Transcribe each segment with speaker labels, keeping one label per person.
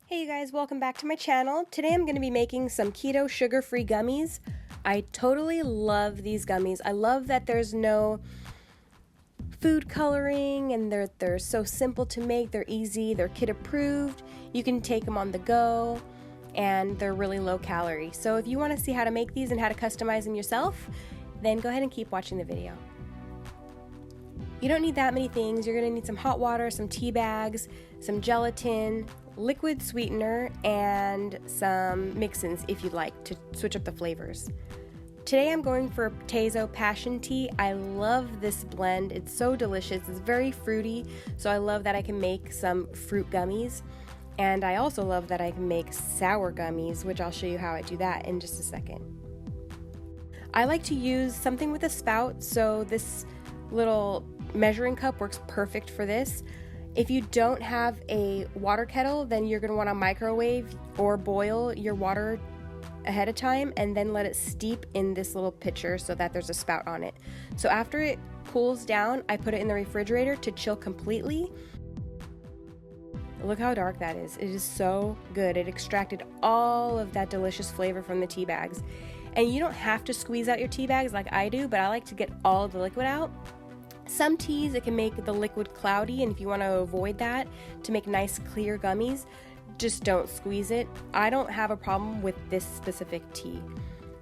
Speaker 1: Hey you guys, welcome back to my channel. Today I'm going to be making some keto sugar-free gummies. I totally love these gummies. I love that there's no food coloring and they're so simple to make. They're easy, they're kid approved. You can take them on the go and they're really low calorie. So if you want to see how to make these and how to customize them yourself, then go ahead and keep watching the video. You don't need that many things. You're going to need some hot water, some tea bags, some gelatin, liquid sweetener, and some mix-ins if you'd like to switch up the flavors. Today I'm going for Keto Passion Tea. I love this blend. It's so delicious. It's very fruity, so I love that I can make some fruit gummies. And I also love that I can make sour gummies, which I'll show you how I do that in just a second. I like to use something with a spout, so this little measuring cup works perfect for this. If you don't have a water kettle, then you're going to want to microwave or boil your water ahead of time and then let it steep in this little pitcher so that there's a spout on it. So after it cools down, I put it in the refrigerator to chill completely. Look how dark that is. It is so good. It extracted all of that delicious flavor from the tea bags. And you don't have to squeeze out your tea bags like I do, but I like to get all of the liquid out. Some teas, it can make the liquid cloudy, and if you want to avoid that to make nice clear gummies, just don't squeeze it. I don't have a problem with this specific tea.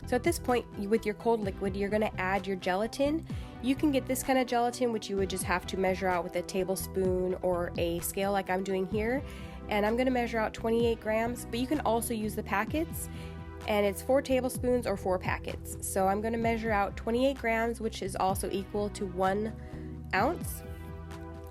Speaker 1: So at this point, with your cold liquid, you're going to add your gelatin. You can get this kind of gelatin, which you would just have to measure out with a tablespoon or a scale like I'm doing here. And I'm going to measure out 28 grams, but you can also use the packets. And it's 4 tablespoons or 4 packets. So I'm going to measure out 28 grams, which is also equal to 1 ounce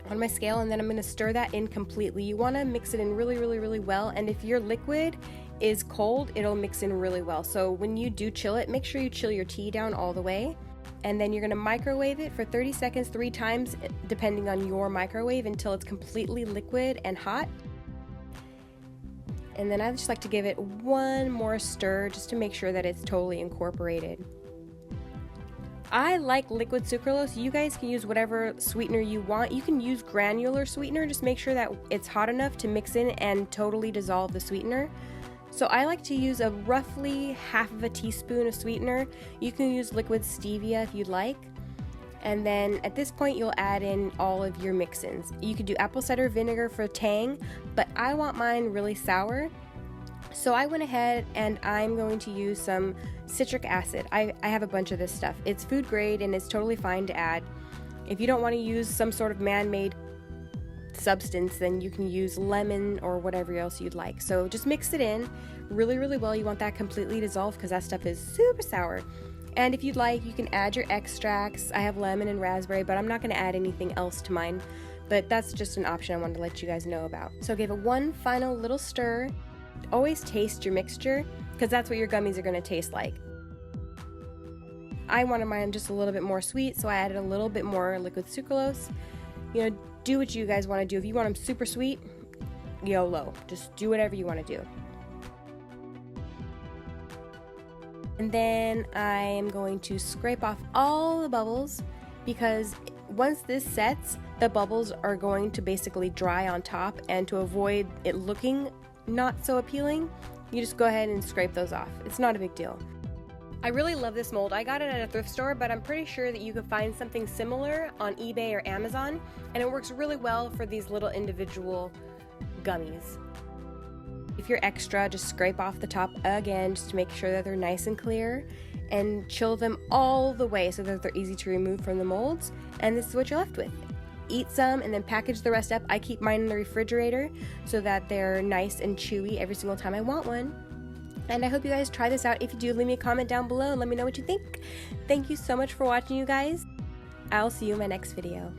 Speaker 1: on my scale, and then I'm going to stir that in completely. You want to mix it in really well, and if your liquid is cold, it'll mix in really well. So when you do chill it, make sure you chill your tea down all the way, and then you're going to microwave it for 30 seconds 3 times depending on your microwave until it's completely liquid and hot. And then I just like to give it one more stir just to make sure that it's totally incorporated. I like liquid sucralose. You guys can use whatever sweetener you want. You can use granular sweetener. Just make sure that it's hot enough to mix in and totally dissolve the sweetener. So I like to use a roughly half of a teaspoon of sweetener. You can use liquid stevia if you'd like. And then at this point, you'll add in all of your mix-ins. You could do apple cider vinegar for tang, but I want mine really sour. So I went ahead and I'm going to use some citric acid. I have a bunch of this stuff. It's food grade and it's totally fine to add. If you don't want to use some sort of man-made substance, then you can use lemon or whatever else you'd like. So just mix it in really well. You want that completely dissolved because that stuff is super sour. And if you'd like, you can add your extracts. I have lemon and raspberry, but I'm not going to add anything else to mine. But that's just an option I wanted to let you guys know about. So give it one final little stir. Always taste your mixture because that's what your gummies are going to taste like. I wanted mine just a little bit more sweet, so I added a little bit more liquid sucralose. You know, do what you guys want to do. If you want them super sweet, YOLO. Just do whatever you want to do. And then I am going to scrape off all the bubbles because once this sets, the bubbles are going to basically dry on top, and to avoid it looking not so appealing, you just go ahead and scrape those off. It's not a big deal. I really love this mold. I got it at a thrift store, but I'm pretty sure that you could find something similar on eBay or Amazon, and it works really well for these little individual gummies. If you're extra, just scrape off the top again just to make sure that they're nice and clear, and chill them all the way so that they're easy to remove from the molds, and this is what you're left with. Eat some and then package the rest up. I keep mine in the refrigerator so that they're nice and chewy every single time I want one. And I hope you guys try this out. If you do, leave me a comment down below and let me know what you think. Thank you so much for watching, you guys. I'll see you in my next video.